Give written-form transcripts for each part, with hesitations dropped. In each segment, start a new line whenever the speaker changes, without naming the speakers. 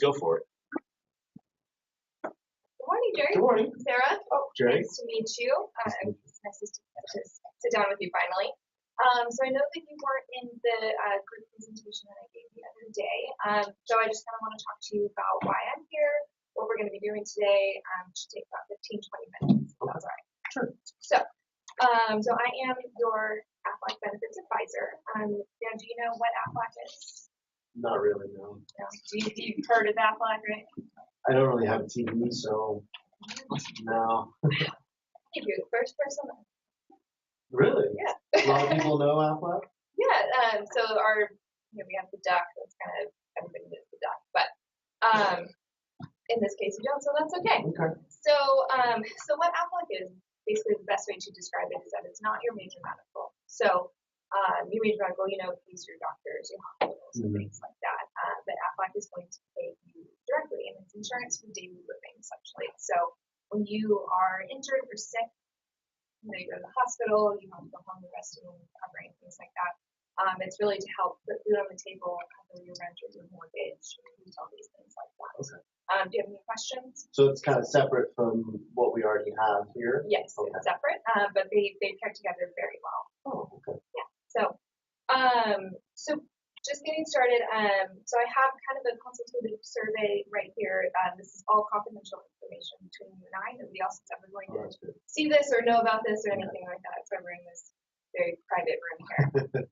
go for it.
Good morning, Jerry.
Good morning.
Sarah.
Oh, Jerry.
Nice to meet you. It's nice to sit down with you finally. So I know that you weren't in the group presentation that I gave the other day. So I just kind of want to talk to you about why I'm here, what we're going to be doing today. It should take about 15, 20 minutes. If that's all right.
Sure.
So I am your Aflac benefits advisor. Now, do you know what Aflac is?
Not really, no.
No. You've heard of Aflac, right?
I don't really have a TV, so no.
If you're the first person.
Really?
Yeah.
A lot of people know Aflac?
Yeah. So we have the duck. That's kind of everybody knows the duck, but in this case you don't, so that's okay.
Okay.
So what Aflac is, basically the best way to describe it is that it's not your major medical. So your major medical, pays your doctors, your hospitals, and things like that. But Aflac is going to pay you directly, and it's insurance for daily living, essentially. So when you are injured or sick, you go to the hospital, you have to go home the rest of the recovering, things like that. It's really to help put food on the table, cover your rent or your mortgage, all these things like that.
Okay.
Do you have any questions?
So it's kind of separate from what we already have here?
Yes,
okay.
It's separate, but they pair together very well.
Oh, okay.
Yeah. So just getting started. So I have kind of a consultative survey right here. This is all confidential information between you and I. Nobody else is ever going to see this or know about this or anything like that. So we're in this very private room here.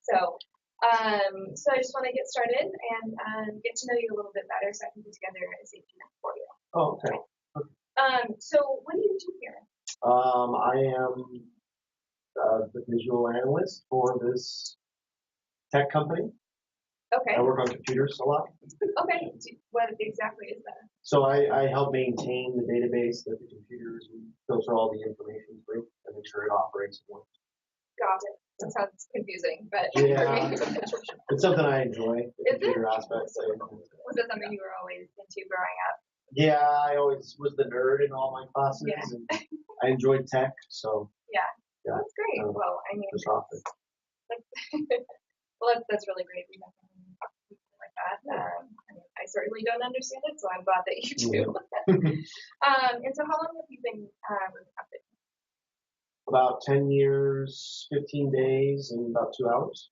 So I just want to get started and get to know you a little bit better so I can put together a safety net for you.
Oh, okay.
So what do you do here?
I am the visual analyst for this tech company.
Okay.
I work on computers a lot.
Okay. What exactly is that?
So I help maintain the database that the computers, we filter all the information through and make sure it operates and works.
Got it. That sounds confusing, but
yeah, it's something I enjoy. The computer aspect.
Was that something you were always into growing up?
Yeah, I always was the nerd in all my classes, and I enjoyed tech, so.
Yeah, that's great. Well, I mean, that's really great. We have something like that. I certainly don't understand it, so I'm glad that you do. And so, how long have you been with the company?
About 10 years, 15 days, and about 2 hours.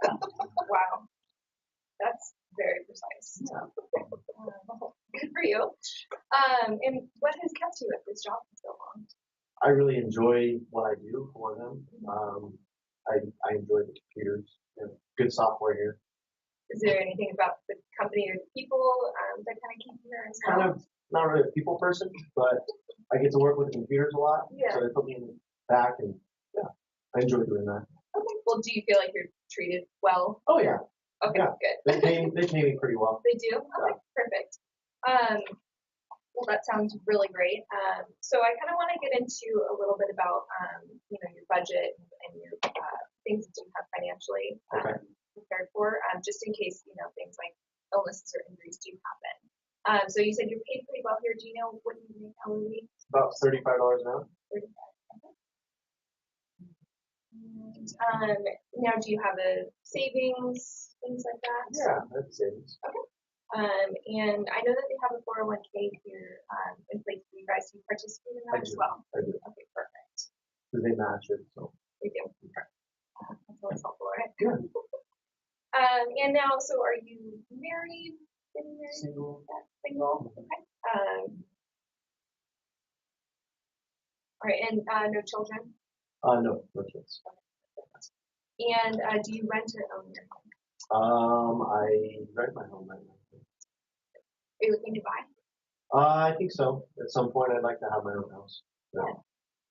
Wow, that's very precise. Yeah. Good for you. And what has kept you at this job for so long?
I really enjoy what I do for them. I enjoy the computers. Good software here.
Is there anything about the company or the people that kind of keep you there as well?
Kind of not really a people person, but I get to work with the computers a lot.
Yeah.
So they put me in the back, and I enjoy doing that.
Okay. Well, do you feel like you're treated well?
Oh yeah.
Okay.
Yeah.
Good.
They pay me pretty well.
They do. Okay. Yeah. Perfect. Well, that sounds really great. So I kind of want to get into a little bit about, your budget and your things that you have financially prepared for, just in case, things like illnesses or injuries do happen. So you said you're paid pretty well here. Do you know what you make hourly?
About $35 an hour.
35. Okay. Now, do you have a savings, things like that?
Yeah, I have savings.
Okay. And I know that they have a 401k here in place for you guys. Do you participate in that as well?
I do.
Okay, perfect.
Because they match it, so.
They do. Okay. That's always helpful, right?
Good.
And now, so are you married?
Single.
Single. Okay. All right, and no children?
No kids.
And do you rent or own your home?
I rent my home right now.
Are you looking to buy?
I think so. At some point, I'd like to have my own house.
Yeah.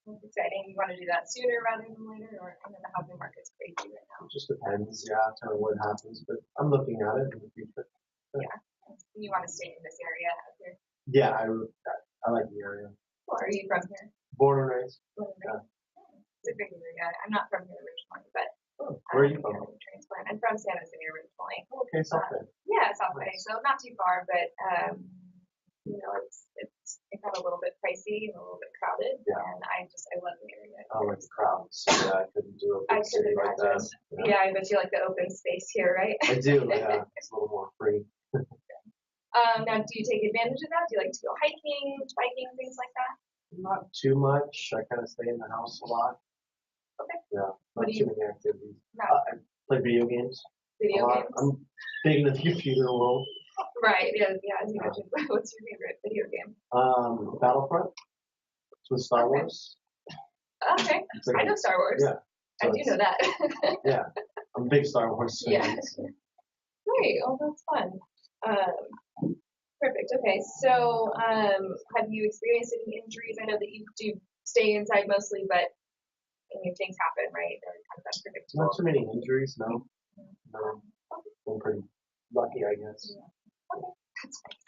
That's exciting. You want to do that sooner rather than later, or the housing market's crazy right now?
It just depends, kind of what happens. But I'm looking at it in the future.
Yeah. You want to stay in this area out here?
Yeah, I like the area.
Well, are you from here?
Born and raised.
Yeah. It's a great area. I'm not from here originally, but.
Where are you from?
Transplant. I'm from San Jose originally.
Okay, South Bay.
Yeah, South Bay. So not too far, but it's got a little bit pricey and a little bit crowded. Yeah. And I love the area.
I like the crowds. Yeah, I couldn't do a big city like that.
Yeah, I bet you like the open space here, right?
I do. Yeah, it's a little more free.
Now, do you take advantage of that? Do you like to go hiking, biking, things like that?
Not too much. I kind of stay in the house a lot.
Okay.
Yeah,
What
not
do
too
you?
many activities.
No.
I play video games a
Video
lot.
games.
I'm big in the computer world.
Right. Yeah. Yeah. As you mentioned, what's your favorite video game?
Battlefront with Star
Okay.
Wars.
Okay. I know Star Wars.
Yeah.
I do know that.
Yeah, I'm a big Star Wars fan.
Yeah. Great. Oh, that's fun. Perfect. Okay. So, have you experienced any injuries? I know that you do stay inside mostly, but I mean, things happen, right? They're kind of unpredictable.
Not too many injuries, no. No, I'm pretty lucky, I guess.
Yeah. Okay. That's nice.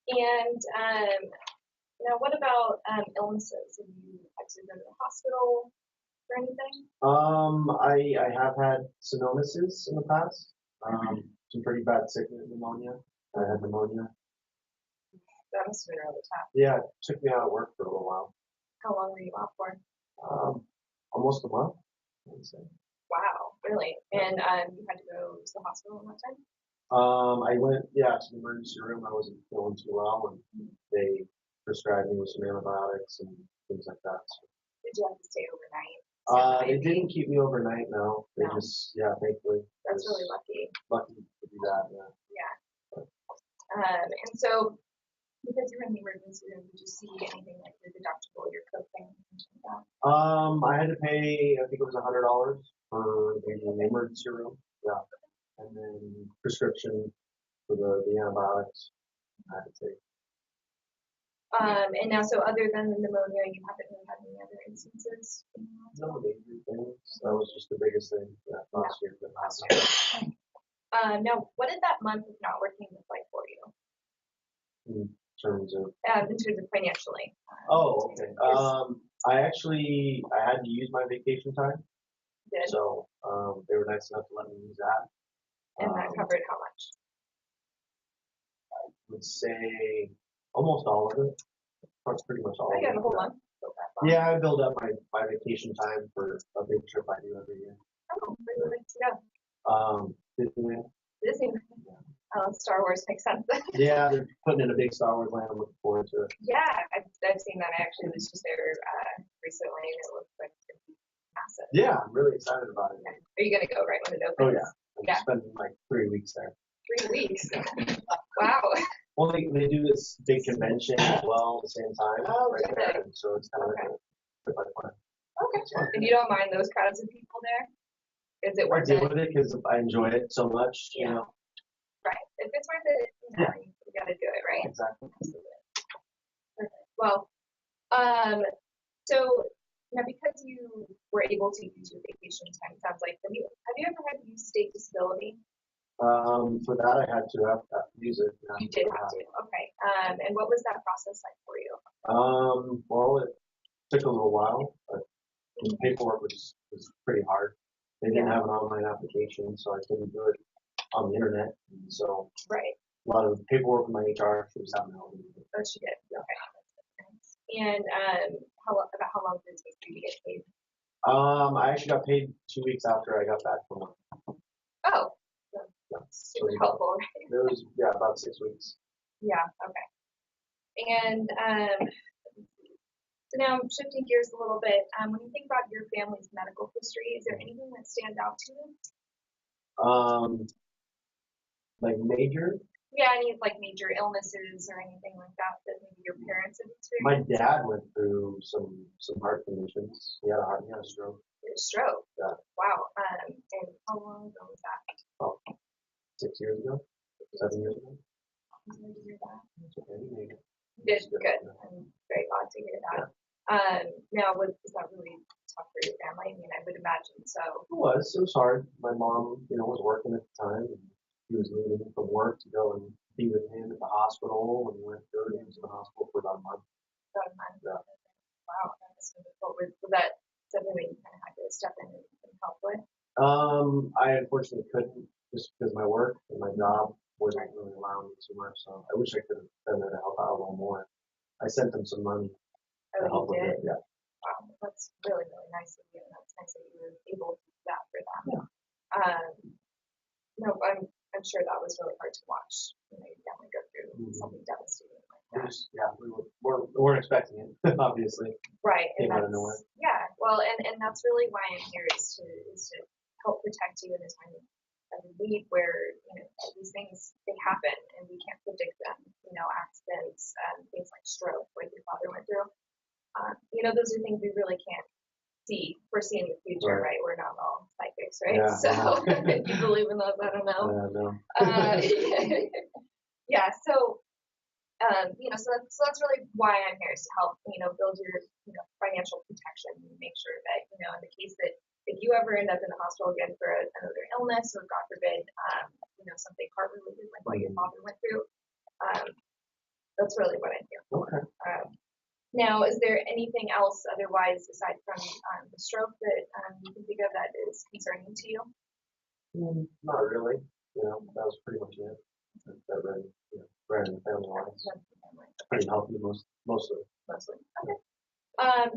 And now, what about illnesses? Have you had to go to the hospital for anything?
I have had synovitis in the past. Some pretty bad sickness, pneumonia. I had pneumonia.
That must have been really tough.
Yeah, it took me out of work for a little while.
How long were you off for?
Almost a month, I would say.
Wow, really? And you had to go to the hospital in that time?
I went, to the emergency room. I wasn't feeling too well, and they prescribed me with some antibiotics and things like that. So.
Did you have to stay overnight?
They didn't keep me overnight, no. They just, thankfully.
That's really lucky.
Lucky to do that, yeah.
Yeah. And so, because you're in the emergency room, did you see anything like your deductible, your copay, anything like that?
I had to pay, I think it was $100 for the emergency room, yeah. And then prescription for the antibiotics I had to take.
And now, so other than the pneumonia, you haven't really had any other instances?
No major things. That was just the biggest thing last year.
Now, what did that month of not working look like for you?
In terms of
Financially.
Okay. I had to use my vacation time.
Did.
So they were nice enough to let me use that.
And that covered how much?
I would say almost all of it. That's pretty much all.
I got a whole month.
Yeah, I build up my vacation time for a big trip I do every year.
Oh, where would you like to go?
Disneyland.
Disneyland. Star Wars makes sense.
Yeah, they're putting in a big Star Wars land. I'm looking forward to it.
Yeah, I've seen that. I actually was just there recently, and it looks like it's going to be massive.
Yeah, I'm really excited about it.
Yeah. Are you going to go right when it opens?
Oh, yeah. I'm spending like 3 weeks there.
3 weeks? Wow.
Well, they do this big convention as well at the same time.
Oh,
right
good.
there, and so it's kind of like a fun.
Okay. And you don't mind those crowds of people there? Is it
I
worth
deal
it?
with it because I enjoy it so much.
Yeah.
You know?
Right. If it's worth it, you got to do it, right?
Exactly.
Absolutely. Perfect. Well, so now because you were able to use your vacation time, sounds like have you ever had to use state disability?
For that, I had to have use it.
You did have to. Okay. And what was that process like for you?
Well, it took a little while, but the paperwork was pretty hard. They didn't have an online application, so I couldn't do it on the internet. So
right.
A lot of paperwork from my HR, she was having to help me.
Oh, she did. Okay. And how long did it take for you to get paid?
I actually got paid 2 weeks after I got back from work.
Oh, that's super helpful, right?
It was about 6 weeks.
Yeah. Okay. And so now shifting gears a little bit, when you think about your family's medical history, is there anything that stands out to you?
Like major?
Yeah, any like major illnesses or anything like that that maybe your parents have experienced?
My dad went through some heart conditions. He had a stroke.
A stroke?
Yeah.
Wow. And how long ago was that?
Oh, 6 years ago? 7 years ago?
I'm sorry to hear that.
That's okay. You made it.
Did good. I'm very glad to hear that. Now, was that really tough for your family? I mean, I would imagine so.
It was hard. My mom, was working at the time, and he was leaving from work to go and be with him at the hospital. When he went through, he was in the hospital for about a month.
About a month.
Yeah.
Wow, that's difficult. Was that something that you kind of had to step in and help with?
I unfortunately couldn't, just because my work and my job wasn't really allowing me too much. So I wish I could have done that to help out a little more. I sent him some money to help with it. Yeah.
Wow, that's really, really nice of you, and that's nice that you were able to do that for them.
Yeah.
No, I'm I'm sure that was really hard to watch, your family go through something devastating like that.
Yeah, we weren't expecting it, obviously.
Right.
Came out of nowhere.
Yeah. Well, and that's really why I'm here is to help protect you in a time of need where, these things, they happen and we can't predict them, accidents, things like stroke, like your father went through. Those are things we really can't foresee in the future, right? We're not all psychics, right?
Yeah,
So if you believe in those, I don't know.
No.
Yeah, so so that's really why I'm here is to help, build your, financial protection and make sure that, in the case that if you ever end up in the hospital again for another illness or God forbid, something heart related like what your father went through, that's really what I'm here for.
Okay.
Now, is there anything else otherwise aside from the stroke that you can think of that is concerning to you?
Not really. That was pretty much it. That ran in the family lines. Pretty healthy mostly.
Mostly. Okay.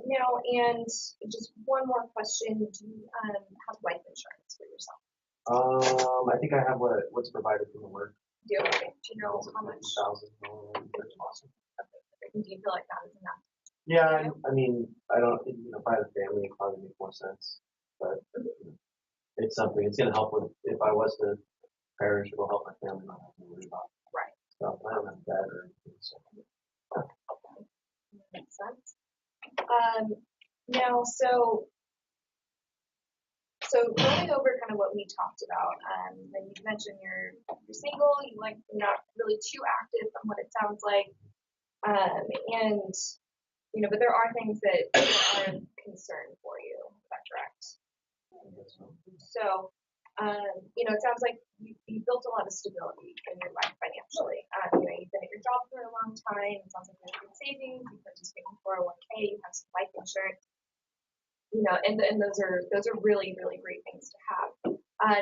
Now, and just one more question: do you have life insurance for yourself?
I think I have what's provided from the work.
Do you? Okay. Do you know how much?
$1,000. That's awesome.
Okay. Do you feel like that is enough?
Yeah, I mean, I don't. If I had a family, it probably make more sense. But it's something. It's gonna help with if I was to perish. It'll help my family not have to worry about.
Right.
So I don't have debt or anything. So.
Okay. Makes sense. Now, so going over kind of what we talked about, and you mentioned you're single, you're not really too active from what it sounds like, and but there are things that are a concern for you. Is that correct? So, it sounds like you built a lot of stability in your life financially. You've been at your job for a long time. It sounds like you have good savings. You participate in 401k. You have some life insurance. And those are really, really great things to have.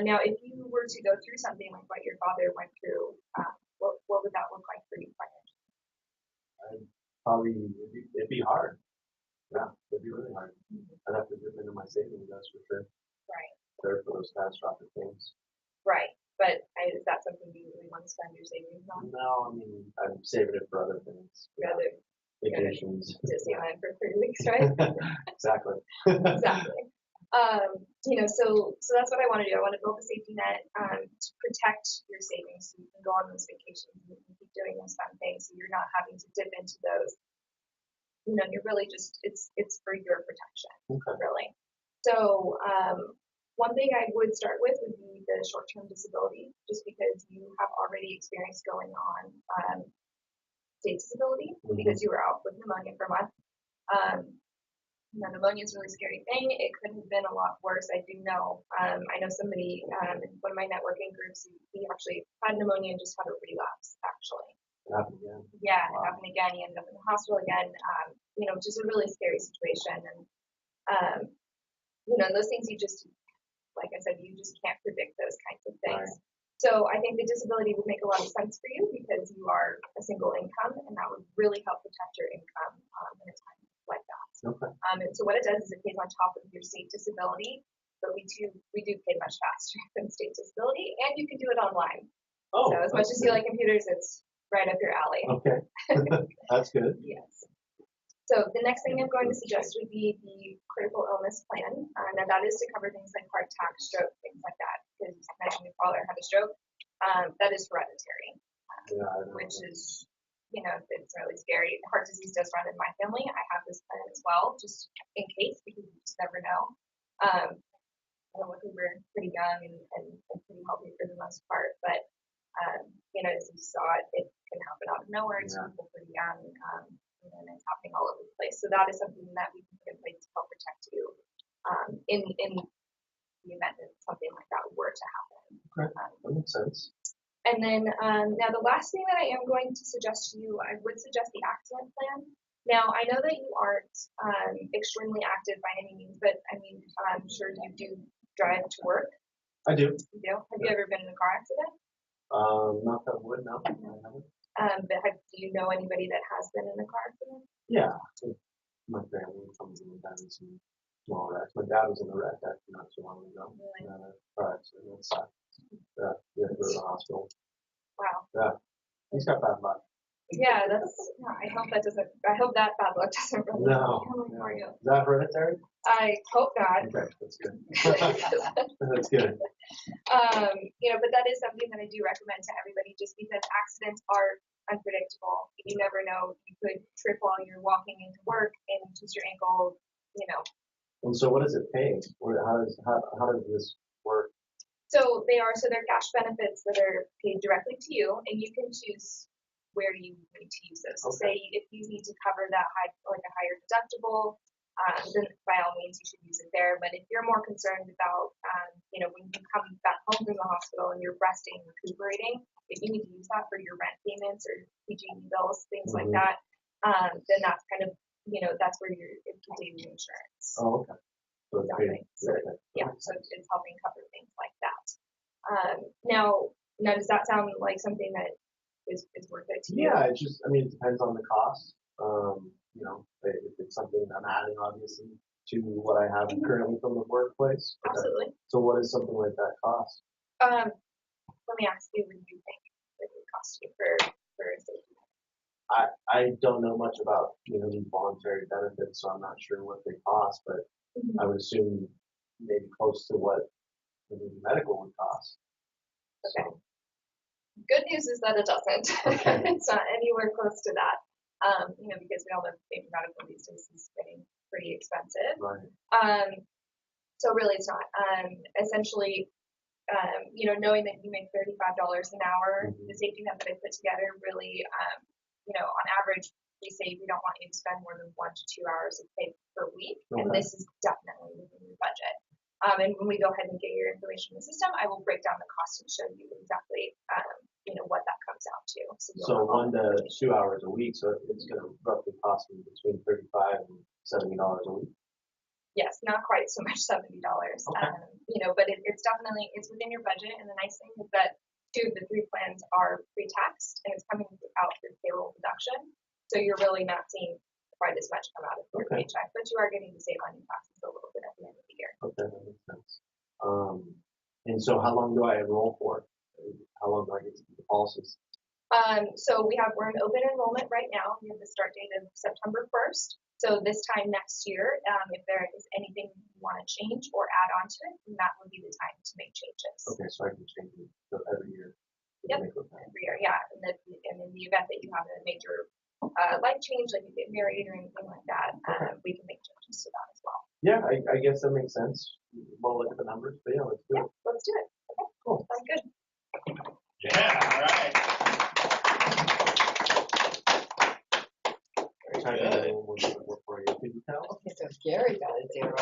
Now, if you were to go through something like what your father went through, what would that look like for you financially?
Probably it'd be hard. Yeah, it'd be really hard. I'd have to dip into my savings, that's for sure.
Right.
There for those catastrophic things.
Right. But is that something you really want to spend your savings on?
No, I mean, I'm saving it for other things.
Other
vacations.
Disneyland for 3 weeks, right?
Exactly.
Exactly. So that's what I want to do. I want to build a safety net to protect your savings so you can go on those vacations and you can keep doing those fun things so you're not having to dip into those. You're really just it's for your protection, really. So one thing I would start with would be the short-term disability, just because you have already experienced going on state disability because you were out with pneumonia for a month. Pneumonia is a really scary thing. It could have been a lot worse. I do know. I know somebody in one of my networking groups. He actually had pneumonia and just had a relapse. Actually.
It happened again.
Yeah, it happened again. He ended up in the hospital again. Just a really scary situation. And those things you just, like I said, you just can't predict those kinds of things. Right. So I think the disability would make a lot of sense for you because you are a single income, and that would really help protect your income in a time like that.
Okay.
And so what it does is it pays on top of your state disability, but we do pay much faster than state disability, and you can do it online.
Oh,
so as much as you like computers, it's right up your alley.
Okay, that's good.
Yes. So the next thing I'm going to suggest would be the critical illness plan. Now that is to cover things like heart attack, stroke, things like that. Because you mentioned your father had a stroke. That is hereditary, which is, it's really scary. Heart disease does run in my family. I have this plan as well, just in case, because you just never know. We were pretty young and pretty healthy for the most part, but as you saw, it can happen out of nowhere to people pretty young. And it's happening all over the place. So that is something that we can put in place to help protect you in the event that something like that were to happen.
Okay, that makes sense.
And then now the last thing that I am going to suggest to you, I would suggest the accident plan. Now, I know that you aren't extremely active by any means, but I mean, I'm sure you do drive to work.
I do.
You do? Have you ever been in a car accident?
Not that I would, no. I haven't.
But do you know anybody that has been in a car accident?
Yeah, my family, some of them have had some small wrecks. My dad was in a wreck actually not too long ago.
Really?
Car accident. That sucked. Yeah, you have to go to the hospital.
Wow.
Yeah, he's got bad luck.
Yeah, I hope that bad luck doesn't really
No.
come for you.
Is that hereditary?
I hope not.
Okay, that's good. That's good.
But that is something that I do recommend to everybody just because accidents are unpredictable. You never know. You could trip while you're walking into work and twist your ankle,
And so what does it pay? How does this work?
So they're cash benefits that are paid directly to you, and you can choose where you need to use those. So say if you need to cover that a higher deductible, then by all means you should use it there. But if you're more concerned about, when you come back home from the hospital and you're resting, recuperating, if you need to use that for your rent payments or PG&E bills, things like that, then that's kind of, that's where it's continuing insurance.
Oh, okay. So
exactly. So it's helping cover things like that. Now does that sound like something that is worth it to you?
Yeah, it depends on the cost. If it's something I'm adding, obviously, to what I have currently from the workplace.
Absolutely.
So what does something like that cost?
Let me ask you, what do you think it would cost you for a safety net?
I don't know much about, these voluntary benefits, so I'm not sure what they cost, but I would assume maybe close to what medical would cost.
Okay. So. Good news is that it doesn't.
Okay.
It's not anywhere close to that. Because we all know maybe medical these days is getting pretty expensive.
Right.
So really it's not. Essentially, knowing that you make $35 an hour, the safety net that I put together really, on average, we say we don't want you to spend more than 1 to 2 hours of pay per week, and this is definitely within your budget. And when we go ahead and get your information in the system, I will break down the cost and show you exactly, what that comes out to.
So 1 to 2 hours a week, so it's going to roughly cost me between $35 and $70 a week.
Yes, not quite so much $70. But it's within your budget. And the nice thing is that 2 of the 3 plans are pre-taxed, and it's coming out through payroll deduction. So you're really not seeing quite as much come out of your paycheck, but you are getting to save on your taxes a little bit at the end of the year.
Okay, that makes sense. And so how long do I enroll for? How long do I get to keep the policies?
So we're in open enrollment right now. We have the start date of September 1st. So this time next year, if there is anything you want to change or add on to it, then that would be the time to make changes.
Okay, so I can change it every year.
Yep, every year, yeah. And in the event that you have a major life change, like you get married or anything like that, we can make changes to that as well.
Yeah, I guess that makes sense. We'll look at the numbers, but yeah, let's do it.
Let's do it. Okay, cool. Sounds good.
Yeah, all right.
Very good. Can you tell?
Okay, so Gary got a 0.